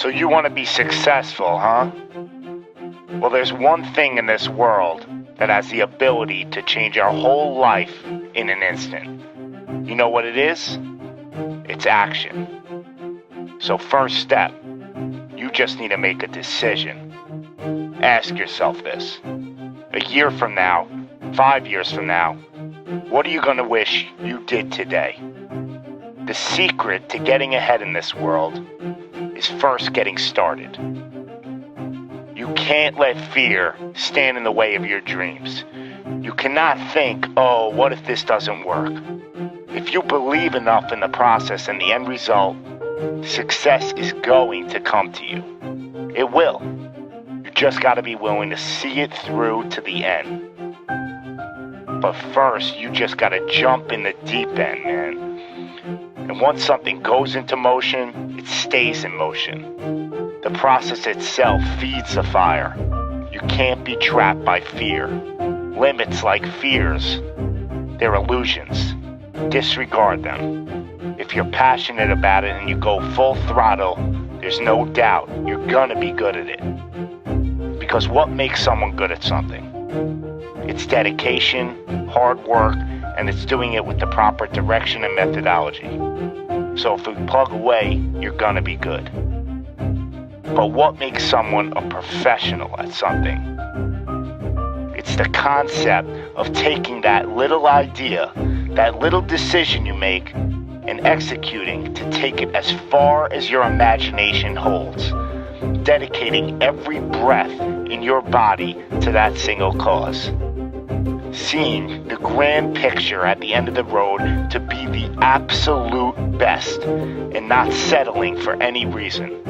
So you want to be successful, huh? Well, there's one thing in this world that has the ability to change our whole life in an instant. You know what it is? It's action. So first step, you just need to make a decision. Ask yourself this. A year from now, 5 years from now, what are you going to wish you did today? The secret to getting ahead in this world is first getting started. You can't let fear stand in the way of your dreams. You cannot think, oh, what if this doesn't work? If you believe enough in the process and the end result, success is going to come to you. It will. You just got to be willing to see it through to the end. But first, you just got to jump in the deep end, man. And once something goes into motion, it stays in motion. The process itself feeds the fire. You can't be trapped by fear. Limits like fears, they're illusions. Disregard them. If you're passionate about it and you go full throttle, there's no doubt you're gonna be good at it. Because what makes someone good at something? It's dedication, hard work, and it's doing it with the proper direction and methodology. So if you plug away, you're gonna be good. But what makes someone a professional at something? It's the concept of taking that little idea, that little decision you make, and executing to take it as far as your imagination holds, dedicating every breath in your body to that single cause. Seeing the grand picture at the end of the road to be the absolute best and not settling for any reason.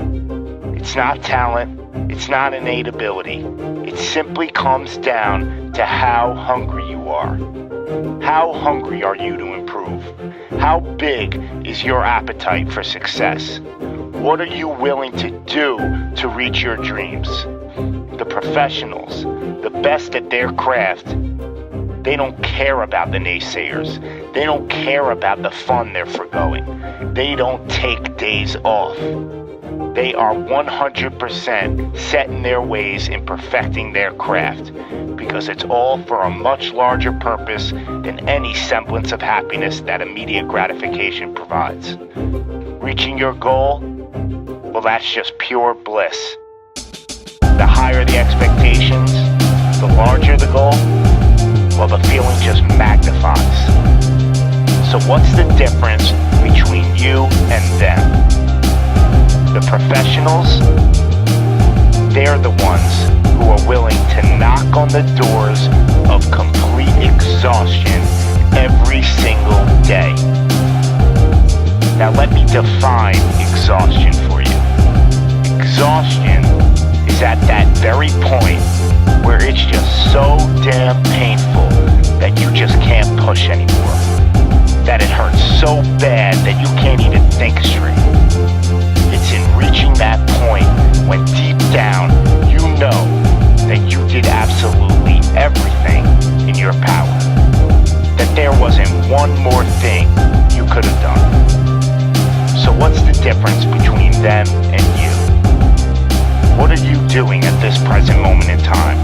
It's not talent, it's not innate ability. It simply comes down to how hungry you are. How hungry are you to improve? How big is your appetite for success? What are you willing to do to reach your dreams? The professionals, the best at their craft, they don't care about the naysayers. They don't care about the fun they're forgoing. They don't take days off. They are 100% set in their ways in perfecting their craft because it's all for a much larger purpose than any semblance of happiness that immediate gratification provides. Reaching your goal, well, that's just pure bliss. The higher the expectations, the larger the goal, well, the feeling just magnifies. So what's the difference between you and them? The professionals, they're the ones who are willing to knock on the doors of complete exhaustion every single day. Now let me define exhaustion for you. Exhaustion is at that very point where it's just so damn painful that you just can't push anymore. That it hurts so bad that you can't even think straight. It's in reaching that point when deep down you know that you did absolutely everything in your power. That there wasn't one more thing you could have done. So what's the difference between them and you? What are you doing at this present moment in time?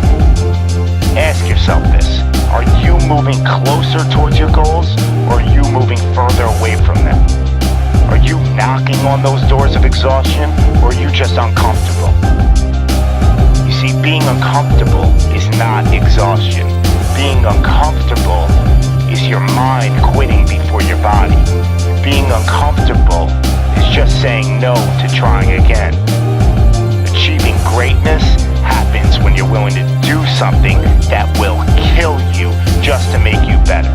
Ask yourself this. Are you moving closer towards your goals, or are you moving further away from them? Are you knocking on those doors of exhaustion, or are you just uncomfortable? You see, being uncomfortable is not exhaustion. Being uncomfortable is your mind quitting before your body. Being uncomfortable is just saying no to trying again. Achieving greatness happens when you're willing to do something that will kill you just to make you better.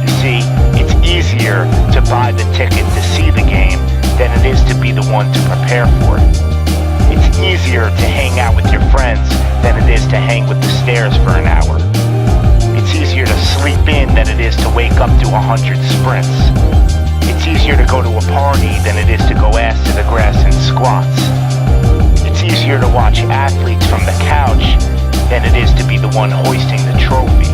You see, it's easier to buy the ticket to see the game than it is to be the one to prepare for it. It's easier to hang out with your friends than it is to hang with the stairs for an hour. It's easier to sleep in than it is to wake up to 100 sprints. It's easier to go to a party than it is to go ass to the grass in squats. It's easier to watch athletes from the couch than it is to be the one hoisting the trophy.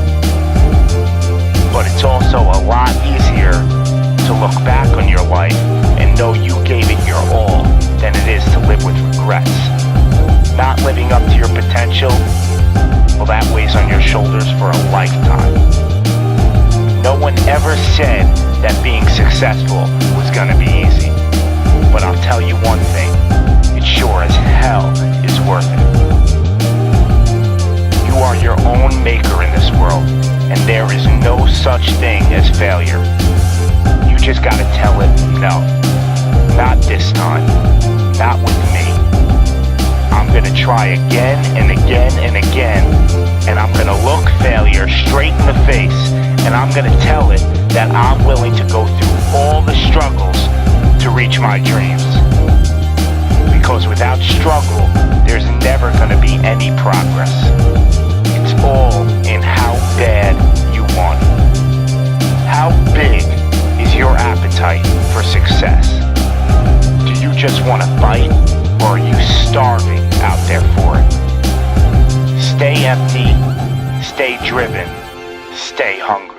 But it's also a lot easier to look back on your life and know you gave it your all than it is to live with regrets. Not living up to your potential, well, that weighs on your shoulders for a lifetime. No one ever said that being successful was gonna be easy. But I'll tell you one thing, it sure as hell is worth it. You are your own maker in this world, and there is no such thing as failure. You just gotta tell it, no, not this time, not with me. I'm gonna try again and again and again, and I'm gonna look failure straight in the face, and I'm gonna tell it that I'm willing to go through all the struggles to reach my dreams. Because without struggle, there's never gonna be any progress. It's all in how bad you want it. How big is your appetite for success? Do you just want to bite, or are you starving out there for it? Stay empty, stay driven, stay hungry.